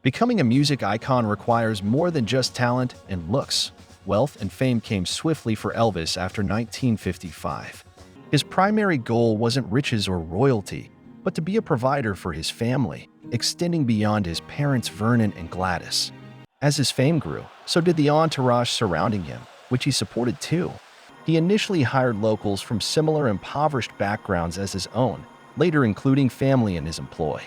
Becoming a music icon requires more than just talent and looks. Wealth and fame came swiftly for Elvis after 1955. His primary goal wasn't riches or royalty, but to be a provider for his family, extending beyond his parents Vernon and Gladys. As his fame grew, so did the entourage surrounding him, which he supported too. He initially hired locals from similar impoverished backgrounds as his own, later including family in his employ.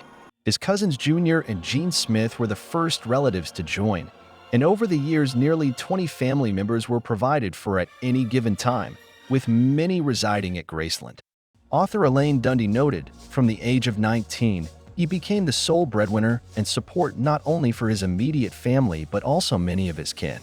His cousins Junior and Gene Smith were the first relatives to join, and over the years nearly 20 family members were provided for at any given time, with many residing at Graceland. Author Elaine Dundee noted, from the age of 19, he became the sole breadwinner and support not only for his immediate family but also many of his kin.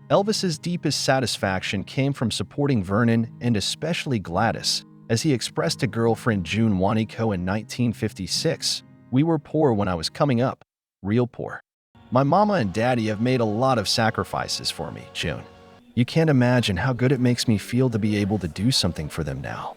Elvis's deepest satisfaction came from supporting Vernon and especially Gladys, as he expressed to girlfriend June Wanico in 1956, "We were poor when I was coming up, real poor. My mama and daddy have made a lot of sacrifices for me, June. You can't imagine how good it makes me feel to be able to do something for them now."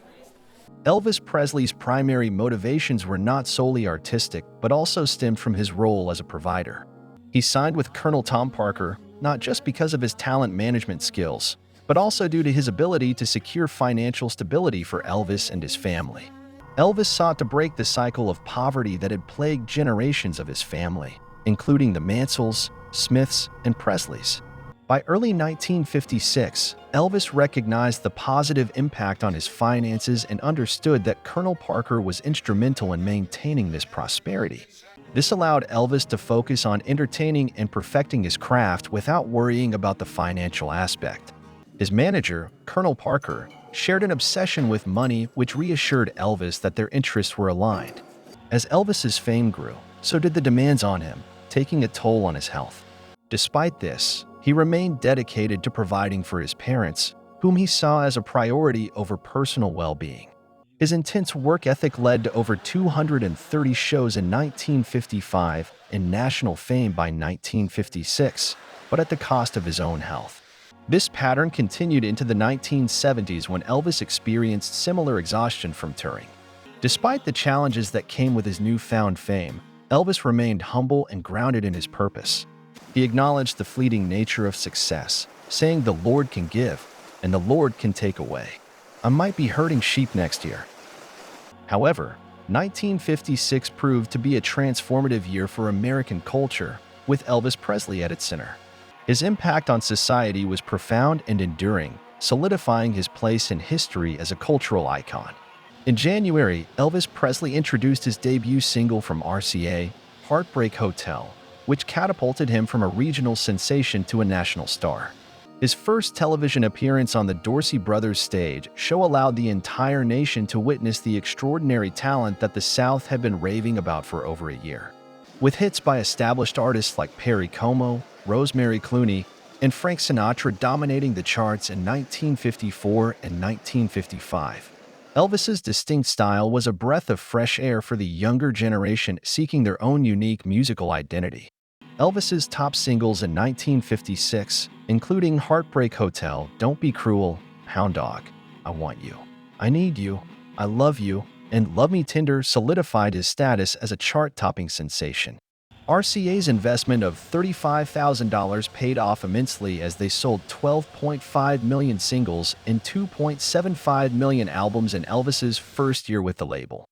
Elvis Presley's primary motivations were not solely artistic, but also stemmed from his role as a provider. He signed with Colonel Tom Parker, not just because of his talent management skills, but also due to his ability to secure financial stability for Elvis and his family. Elvis sought to break the cycle of poverty that had plagued generations of his family, including the Mansells, Smiths, and Presleys. By early 1956, Elvis recognized the positive impact on his finances and understood that Colonel Parker was instrumental in maintaining this prosperity. This allowed Elvis to focus on entertaining and perfecting his craft without worrying about the financial aspect. His manager, Colonel Parker, shared an obsession with money, which reassured Elvis that their interests were aligned. As Elvis's fame grew, so did the demands on him, taking a toll on his health. Despite this, he remained dedicated to providing for his parents, whom he saw as a priority over personal well-being. His intense work ethic led to over 230 shows in 1955 and national fame by 1956, but at the cost of his own health. This pattern continued into the 1970s when Elvis experienced similar exhaustion from touring. Despite the challenges that came with his newfound fame, Elvis remained humble and grounded in his purpose. He acknowledged the fleeting nature of success, saying the Lord can give, and the Lord can take away. I might be herding sheep next year. However, 1956 proved to be a transformative year for American culture, with Elvis Presley at its center. His impact on society was profound and enduring, solidifying his place in history as a cultural icon. In January, Elvis Presley introduced his debut single from RCA, Heartbreak Hotel, which catapulted him from a regional sensation to a national star. His first television appearance on the Dorsey Brothers stage show allowed the entire nation to witness the extraordinary talent that the South had been raving about for over a year. With hits by established artists like Perry Como, Rosemary Clooney, and Frank Sinatra dominating the charts in 1954 and 1955. Elvis's distinct style was a breath of fresh air for the younger generation seeking their own unique musical identity. Elvis's top singles in 1956, including Heartbreak Hotel, Don't Be Cruel, Hound Dog, I Want You, I Need You, I Love You, and Love Me Tender, solidified his status as a chart-topping sensation. RCA's investment of $35,000 paid off immensely as they sold 12.5 million singles and 2.75 million albums in Elvis's first year with the label.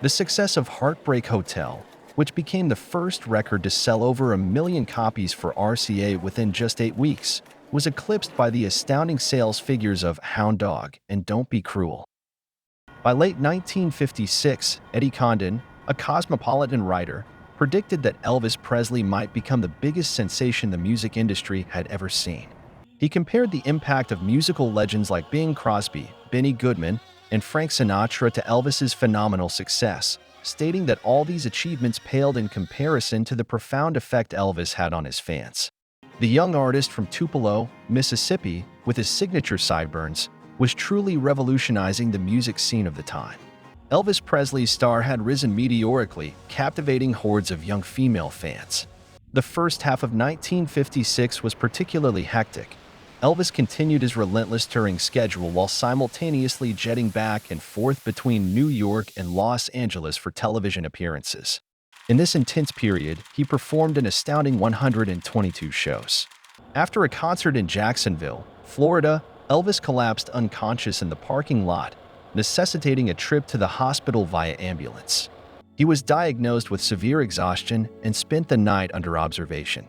The success of Heartbreak Hotel, which became the first record to sell over 1 million copies for RCA within just 8 weeks, was eclipsed by the astounding sales figures of Hound Dog and Don't Be Cruel. By late 1956, Eddie Condon, a cosmopolitan writer, predicted that Elvis Presley might become the biggest sensation the music industry had ever seen. He compared the impact of musical legends like Bing Crosby, Benny Goodman, and Frank Sinatra to Elvis's phenomenal success, stating that all these achievements paled in comparison to the profound effect Elvis had on his fans. The young artist from Tupelo, Mississippi, with his signature sideburns, was truly revolutionizing the music scene of the time. Elvis Presley's star had risen meteorically, captivating hordes of young female fans. The first half of 1956 was particularly hectic. Elvis continued his relentless touring schedule while simultaneously jetting back and forth between New York and Los Angeles for television appearances. In this intense period, he performed an astounding 122 shows. After a concert in Jacksonville, Florida, Elvis collapsed unconscious in the parking lot, necessitating a trip to the hospital via ambulance. He was diagnosed with severe exhaustion and spent the night under observation.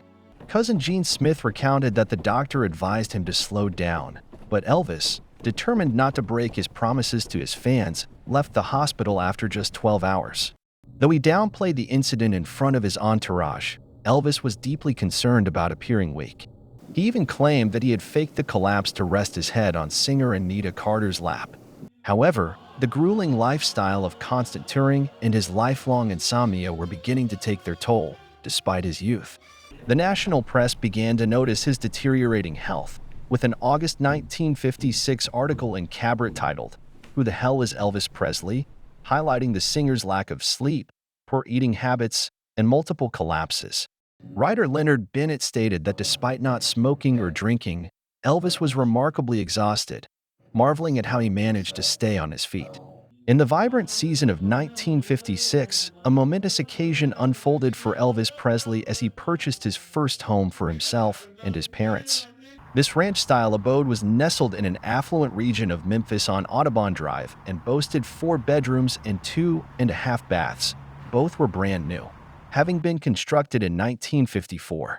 Cousin Gene Smith recounted that the doctor advised him to slow down, but Elvis, determined not to break his promises to his fans, left the hospital after just 12 hours. Though he downplayed the incident in front of his entourage, Elvis was deeply concerned about appearing weak. He even claimed that he had faked the collapse to rest his head on singer Anita Carter's lap. However, the grueling lifestyle of constant touring and his lifelong insomnia were beginning to take their toll, despite his youth. The national press began to notice his deteriorating health, with an August 1956 article in Cabaret titled, "Who the Hell is Elvis Presley?" highlighting the singer's lack of sleep, poor eating habits, and multiple collapses. Writer Leonard Bennett stated that despite not smoking or drinking, Elvis was remarkably exhausted, marveling at how he managed to stay on his feet. In the vibrant season of 1956, a momentous occasion unfolded for Elvis Presley as he purchased his first home for himself and his parents. This ranch-style abode was nestled in an affluent region of Memphis on Audubon Drive and boasted 4 bedrooms and 2.5 baths. Both were brand new, having been constructed in 1954.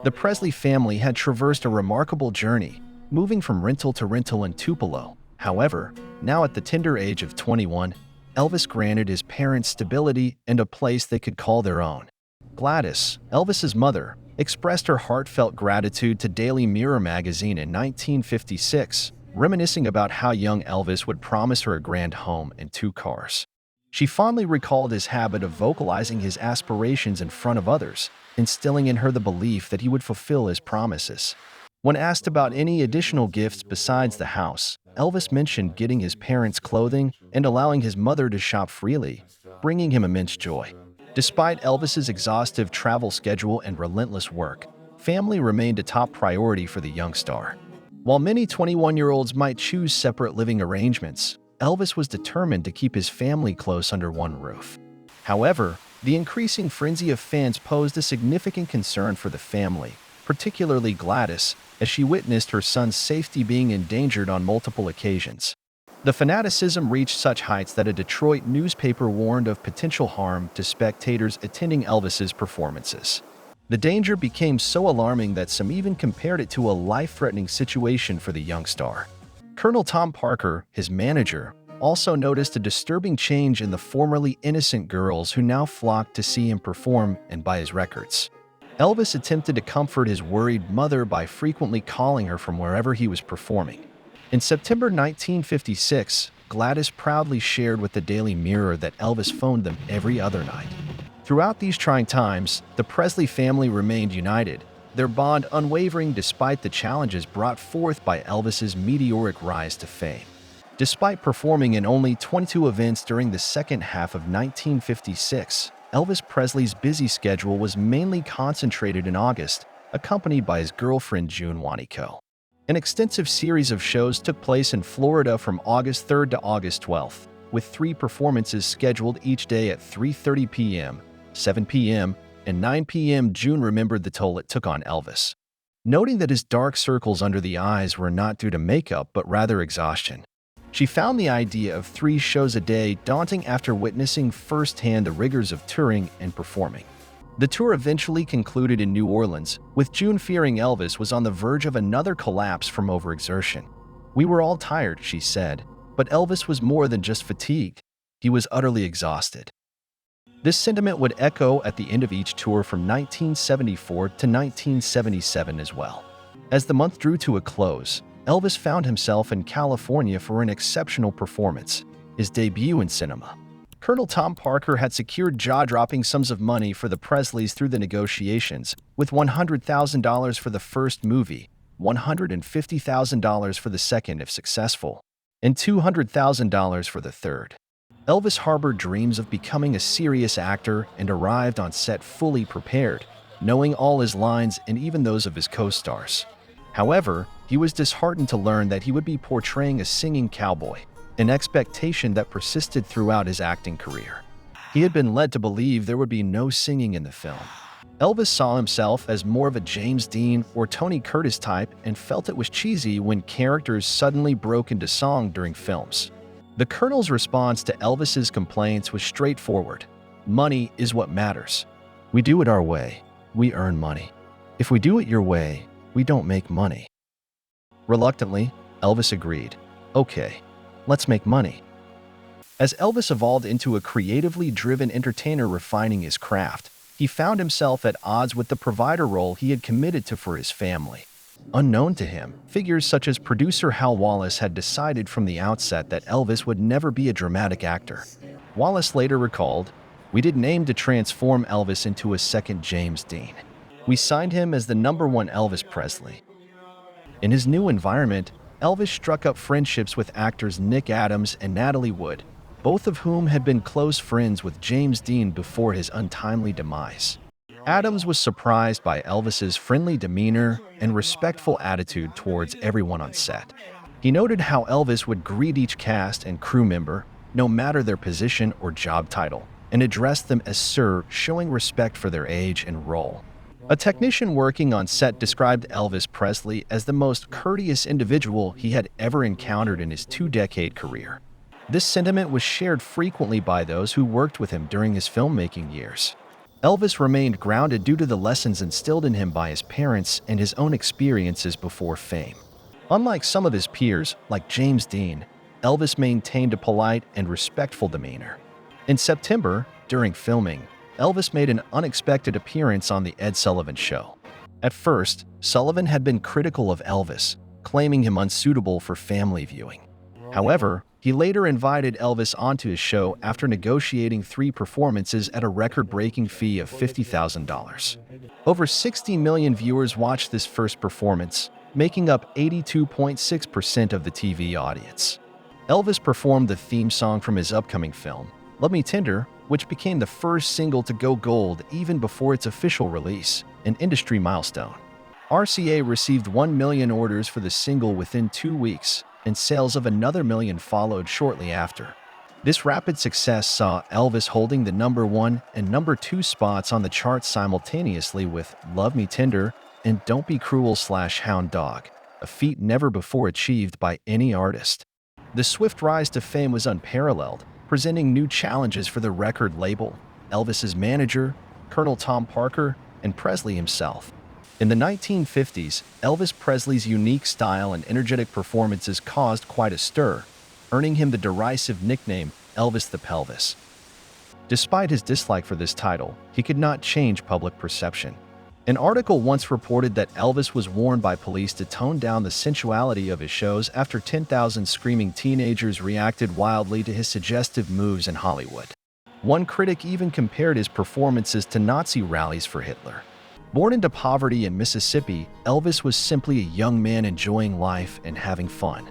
The Presley family had traversed a remarkable journey, moving from rental to rental in Tupelo. However, now at the tender age of 21, Elvis granted his parents stability and a place they could call their own. Gladys, Elvis's mother, expressed her heartfelt gratitude to Daily Mirror magazine in 1956, reminiscing about how young Elvis would promise her a grand home and 2 cars. She fondly recalled his habit of vocalizing his aspirations in front of others, instilling in her the belief that he would fulfill his promises. When asked about any additional gifts besides the house, Elvis mentioned getting his parents clothing and allowing his mother to shop freely, bringing him immense joy. Despite Elvis's exhaustive travel schedule and relentless work, family remained a top priority for the young star. While many 21-year-olds might choose separate living arrangements, Elvis was determined to keep his family close under one roof. However, the increasing frenzy of fans posed a significant concern for the family, particularly Gladys, as she witnessed her son's safety being endangered on multiple occasions. The fanaticism reached such heights that a Detroit newspaper warned of potential harm to spectators attending Elvis's performances. The danger became so alarming that some even compared it to a life-threatening situation for the young star. Colonel Tom Parker, his manager, also noticed a disturbing change in the formerly innocent girls who now flocked to see him perform and buy his records. Elvis attempted to comfort his worried mother by frequently calling her from wherever he was performing. In September 1956, Gladys proudly shared with the Daily Mirror that Elvis phoned them every other night. Throughout these trying times, the Presley family remained united, their bond unwavering despite the challenges brought forth by Elvis's meteoric rise to fame. Despite performing in only 22 events during the second half of 1956, Elvis Presley's busy schedule was mainly concentrated in August, accompanied by his girlfriend June Wanico. An extensive series of shows took place in Florida from August 3rd to August 12th, with 3 performances scheduled each day at 3:30 p.m., 7 p.m., and 9 p.m. June remembered the toll it took on Elvis, noting that his dark circles under the eyes were not due to makeup but rather exhaustion. She found the idea of 3 shows a day daunting after witnessing firsthand the rigors of touring and performing. The tour eventually concluded in New Orleans, with June fearing Elvis was on the verge of another collapse from overexertion. "We were all tired," she said, but Elvis was more than just fatigued. He was utterly exhausted. This sentiment would echo at the end of each tour from 1974 to 1977 as well. As the month drew to a close, Elvis found himself in California for an exceptional performance, his debut in cinema. Colonel Tom Parker had secured jaw-dropping sums of money for the Presleys through the negotiations, with $100,000 for the first movie, $150,000 for the second if successful, and $200,000 for the third. Elvis harbored dreams of becoming a serious actor and arrived on set fully prepared, knowing all his lines and even those of his co-stars. However, he was disheartened to learn that he would be portraying a singing cowboy, an expectation that persisted throughout his acting career. He had been led to believe there would be no singing in the film. Elvis saw himself as more of a James Dean or Tony Curtis type and felt it was cheesy when characters suddenly broke into song during films. The Colonel's response to Elvis's complaints was straightforward. Money is what matters. We do it our way, we earn money. If we do it your way, we don't make money. Reluctantly, Elvis agreed. Okay, let's make money. As Elvis evolved into a creatively driven entertainer refining his craft, he found himself at odds with the provider role he had committed to for his family. Unknown to him, figures such as producer Hal Wallace had decided from the outset that Elvis would never be a dramatic actor. Wallace later recalled, "We didn't aim to transform Elvis into a second James Dean. We signed him as the #1 Elvis Presley." In his new environment, Elvis struck up friendships with actors Nick Adams and Natalie Wood, both of whom had been close friends with James Dean before his untimely demise. Adams was surprised by Elvis's friendly demeanor and respectful attitude towards everyone on set. He noted how Elvis would greet each cast and crew member, no matter their position or job title, and address them as Sir, showing respect for their age and role. A technician working on set described Elvis Presley as the most courteous individual he had ever encountered in his two-decade career. This sentiment was shared frequently by those who worked with him during his filmmaking years. Elvis remained grounded due to the lessons instilled in him by his parents and his own experiences before fame. Unlike some of his peers, like James Dean, Elvis maintained a polite and respectful demeanor. In September, during filming, Elvis made an unexpected appearance on The Ed Sullivan Show. At first, Sullivan had been critical of Elvis, claiming him unsuitable for family viewing. However, he later invited Elvis onto his show after negotiating 3 performances at a record-breaking fee of $50,000. Over 60 million viewers watched this first performance, making up 82.6% of the TV audience. Elvis performed the theme song from his upcoming film, Love Me Tender, which became the first single to go gold even before its official release, an industry milestone. RCA received 1 million orders for the single within 2 weeks, and sales of another million followed shortly after. This rapid success saw Elvis holding the #1 and #2 spots on the charts simultaneously with Love Me Tender and Don't Be Cruel / Hound Dog, a feat never before achieved by any artist. The swift rise to fame was unparalleled, presenting new challenges for the record label, Elvis's manager, Colonel Tom Parker, and Presley himself. In the 1950s, Elvis Presley's unique style and energetic performances caused quite a stir, earning him the derisive nickname Elvis the Pelvis. Despite his dislike for this title, he could not change public perception. An article once reported that Elvis was warned by police to tone down the sensuality of his shows after 10,000 screaming teenagers reacted wildly to his suggestive moves in Hollywood. One critic even compared his performances to Nazi rallies for Hitler. Born into poverty in Mississippi, Elvis was simply a young man enjoying life and having fun.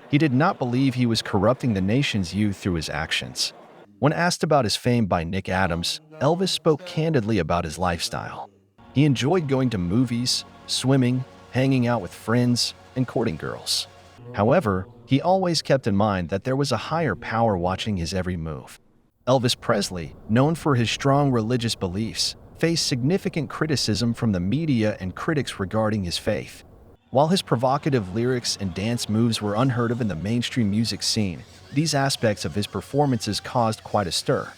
He did not believe he was corrupting the nation's youth through his actions. When asked about his fame by Nick Adams, Elvis spoke candidly about his lifestyle. He enjoyed going to movies, swimming, hanging out with friends, and courting girls. However, he always kept in mind that there was a higher power watching his every move. Elvis Presley, known for his strong religious beliefs, faced significant criticism from the media and critics regarding his faith. While his provocative lyrics and dance moves were unheard of in the mainstream music scene, these aspects of his performances caused quite a stir.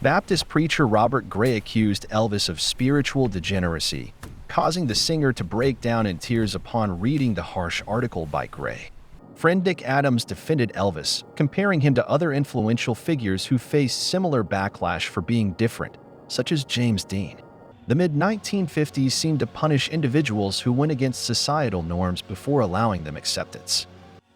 Baptist preacher Robert Gray accused Elvis of spiritual degeneracy, causing the singer to break down in tears upon reading the harsh article by Gray. Friend Nick Adams defended Elvis, comparing him to other influential figures who faced similar backlash for being different, such as James Dean. The mid-1950s seemed to punish individuals who went against societal norms before allowing them acceptance.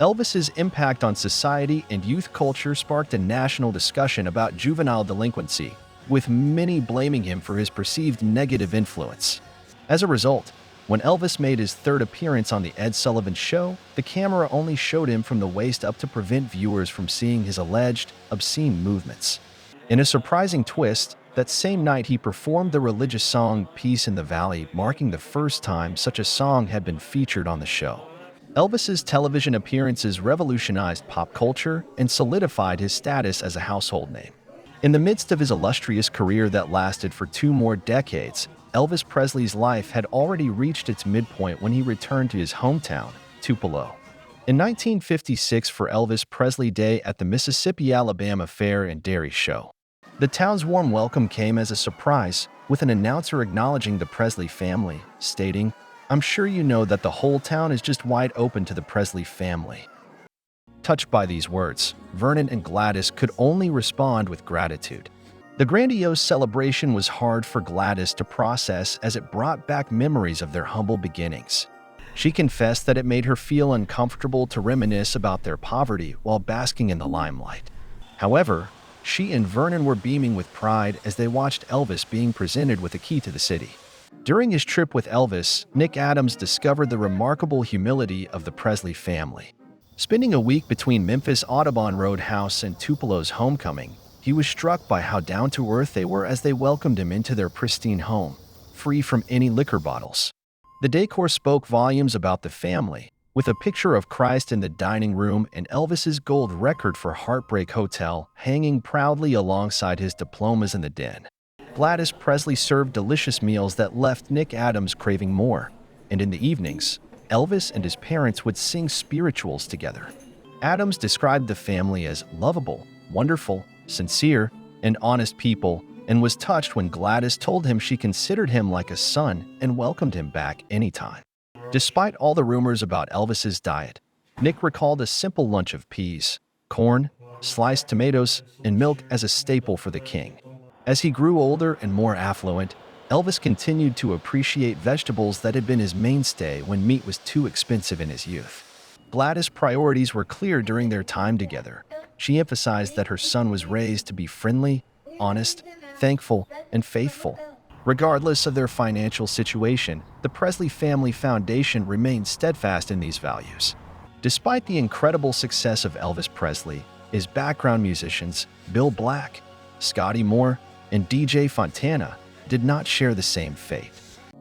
Elvis's impact on society and youth culture sparked a national discussion about juvenile delinquency, with many blaming him for his perceived negative influence. As a result, when Elvis made his third appearance on The Ed Sullivan Show, the camera only showed him from the waist up to prevent viewers from seeing his alleged obscene movements. In a surprising twist, that same night he performed the religious song Peace in the Valley, marking the first time such a song had been featured on the show. Elvis's television appearances revolutionized pop culture and solidified his status as a household name. In the midst of his illustrious career that lasted for 2 more decades, Elvis Presley's life had already reached its midpoint when he returned to his hometown, Tupelo. In 1956 for Elvis Presley Day at the Mississippi-Alabama Fair and Dairy Show. The town's warm welcome came as a surprise, with an announcer acknowledging the Presley family, stating, "I'm sure you know that the whole town is just wide open to the Presley family." Touched by these words, Vernon and Gladys could only respond with gratitude. The grandiose celebration was hard for Gladys to process as it brought back memories of their humble beginnings. She confessed that it made her feel uncomfortable to reminisce about their poverty while basking in the limelight. However, she and Vernon were beaming with pride as they watched Elvis being presented with a key to the city. During his trip with Elvis, Nick Adams discovered the remarkable humility of the Presley family. Spending a week between Memphis Audubon Roadhouse and Tupelo's homecoming, he was struck by how down-to-earth they were as they welcomed him into their pristine home, free from any liquor bottles. The decor spoke volumes about the family, with a picture of Christ in the dining room and Elvis's gold record for Heartbreak Hotel hanging proudly alongside his diplomas in the den. Gladys Presley served delicious meals that left Nick Adams craving more, and in the evenings, Elvis and his parents would sing spirituals together. Adams described the family as lovable, wonderful, sincere, and honest people, and was touched when Gladys told him she considered him like a son and welcomed him back anytime. Despite all the rumors about Elvis's diet, Nick recalled a simple lunch of peas, corn, sliced tomatoes, and milk as a staple for the king. As he grew older and more affluent, Elvis continued to appreciate vegetables that had been his mainstay when meat was too expensive in his youth. Gladys' priorities were clear during their time together. She emphasized that her son was raised to be friendly, honest, thankful, and faithful. Regardless of their financial situation, the Presley family foundation remained steadfast in these values. Despite the incredible success of Elvis Presley, his background musicians, Bill Black, Scotty Moore, and DJ Fontana, did not share the same fate.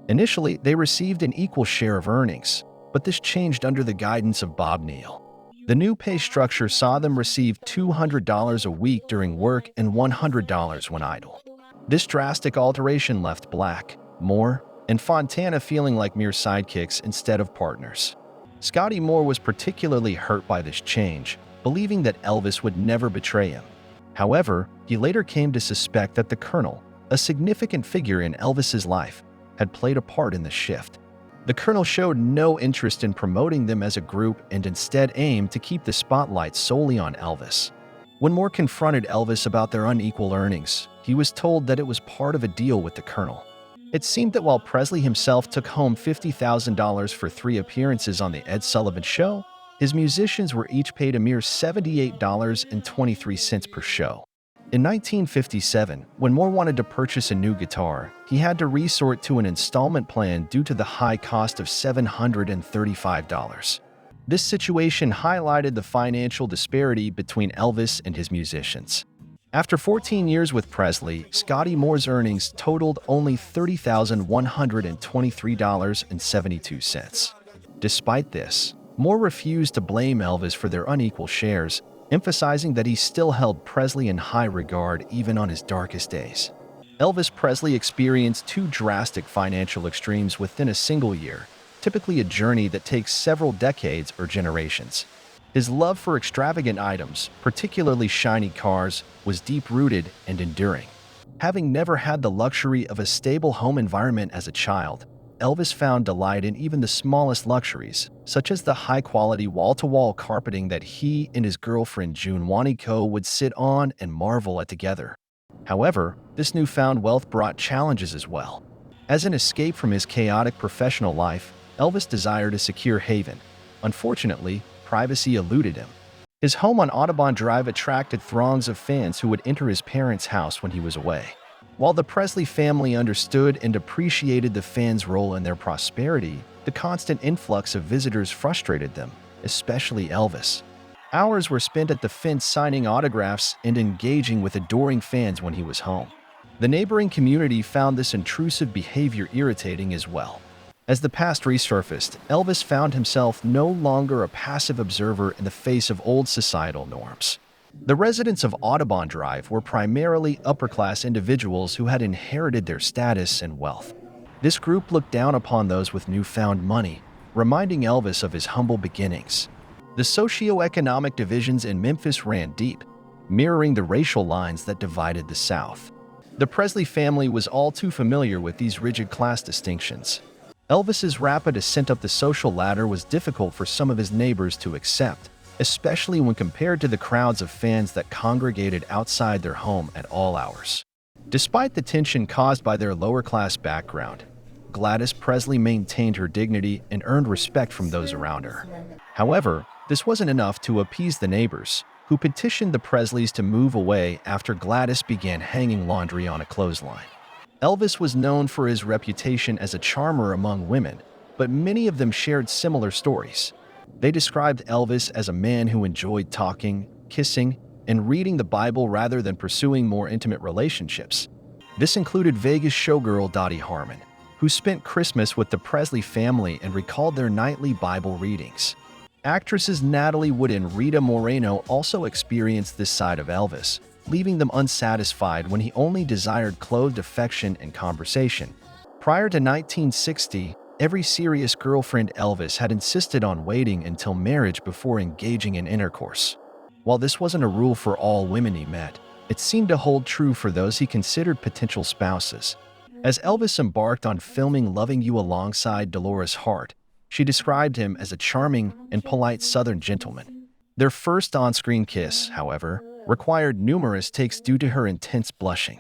Initially, they received an equal share of earnings, but this changed under the guidance of Bob Neal. The new pay structure saw them receive $200 a week during work and $100 when idle. This drastic alteration left Black, Moore, and Fontana feeling like mere sidekicks instead of partners. Scotty Moore was particularly hurt by this change, believing that Elvis would never betray him. However, he later came to suspect that the Colonel, a significant figure in Elvis's life, had played a part in the shift. The Colonel showed no interest in promoting them as a group and instead aimed to keep the spotlight solely on Elvis. When Moore confronted Elvis about their unequal earnings, he was told that it was part of a deal with the Colonel. It seemed that while Presley himself took home $50,000 for 3 appearances on The Ed Sullivan Show, his musicians were each paid a mere $78.23 per show. In 1957, when Moore wanted to purchase a new guitar, he had to resort to an installment plan due to the high cost of $735. This situation highlighted the financial disparity between Elvis and his musicians. After 14 years with Presley, Scotty Moore's earnings totaled only $30,123.72. Despite this, Moore refused to blame Elvis for their unequal shares, emphasizing that he still held Presley in high regard even on his darkest days. Elvis Presley experienced 2 drastic financial extremes within a single year, typically a journey that takes several decades or generations. His love for extravagant items, particularly shiny cars, was deep-rooted and enduring. Having never had the luxury of a stable home environment as a child, Elvis found delight in even the smallest luxuries, such as the high-quality wall-to-wall carpeting that he and his girlfriend June Wanico would sit on and marvel at together. However, this newfound wealth brought challenges as well. As an escape from his chaotic professional life, Elvis desired a secure haven. Unfortunately, privacy eluded him. His home on Audubon Drive attracted throngs of fans who would enter his parents' house when he was away. While the Presley family understood and appreciated the fans' role in their prosperity, the constant influx of visitors frustrated them, especially Elvis. Hours were spent at the fence signing autographs and engaging with adoring fans when he was home. The neighboring community found this intrusive behavior irritating as well. As the past resurfaced, Elvis found himself no longer a passive observer in the face of old societal norms. The residents of Audubon Drive were primarily upper-class individuals who had inherited their status and wealth. This group looked down upon those with newfound money, reminding Elvis of his humble beginnings. The socio-economic divisions in Memphis ran deep, mirroring the racial lines that divided the South. The Presley family was all too familiar with these rigid class distinctions. Elvis's rapid ascent up the social ladder was difficult for some of his neighbors to accept, especially when compared to the crowds of fans that congregated outside their home at all hours. Despite the tension caused by their lower-class background, Gladys Presley maintained her dignity and earned respect from those around her. However, this wasn't enough to appease the neighbors, who petitioned the Presleys to move away after Gladys began hanging laundry on a clothesline. Elvis was known for his reputation as a charmer among women, but many of them shared similar stories. They described Elvis as a man who enjoyed talking, kissing, and reading the Bible rather than pursuing more intimate relationships. This included Vegas showgirl Dottie Harmon, who spent Christmas with the Presley family and recalled their nightly Bible readings. Actresses Natalie Wood and Rita Moreno also experienced this side of Elvis, leaving them unsatisfied when he only desired clothed affection and conversation. Prior to 1960, every serious girlfriend Elvis had insisted on waiting until marriage before engaging in intercourse. While this wasn't a rule for all women he met, it seemed to hold true for those he considered potential spouses. As Elvis embarked on filming Loving You alongside Dolores Hart, she described him as a charming and polite Southern gentleman. Their first on-screen kiss, however, required numerous takes due to her intense blushing.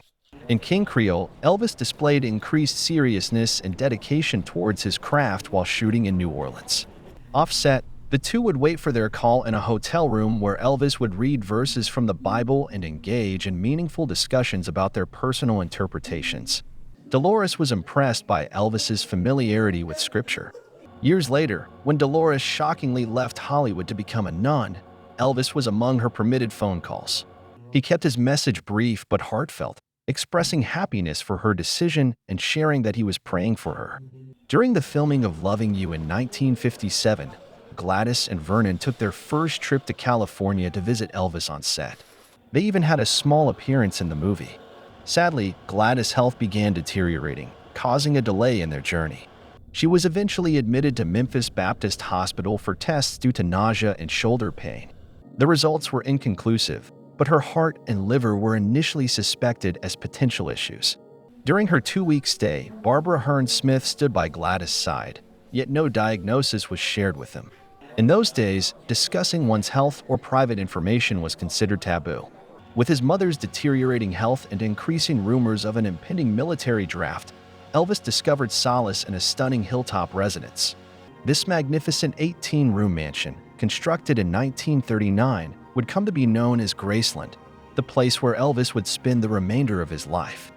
In King Creole, Elvis displayed increased seriousness and dedication towards his craft while shooting in New Orleans. Offset, the two would wait for their call in a hotel room where Elvis would read verses from the Bible and engage in meaningful discussions about their personal interpretations. Dolores was impressed by Elvis's familiarity with Scripture. Years later, when Dolores shockingly left Hollywood to become a nun, Elvis was among her permitted phone calls. He kept his message brief but heartfelt, expressing happiness for her decision and sharing that he was praying for her. During the filming of Loving You in 1957, Gladys and Vernon took their first trip to California to visit Elvis on set. They even had a small appearance in the movie. Sadly, Gladys' health began deteriorating, causing a delay in their journey. She was eventually admitted to Memphis Baptist Hospital for tests due to nausea and shoulder pain. The results were inconclusive, but her heart and liver were initially suspected as potential issues. During her 2-week stay, Barbara Hearn Smith stood by Gladys' side, yet no diagnosis was shared with them. In those days, discussing one's health or private information was considered taboo. With his mother's deteriorating health and increasing rumors of an impending military draft, Elvis discovered solace in a stunning hilltop residence. This magnificent 18-room mansion, constructed in 1939, would come to be known as Graceland, the place where Elvis would spend the remainder of his life.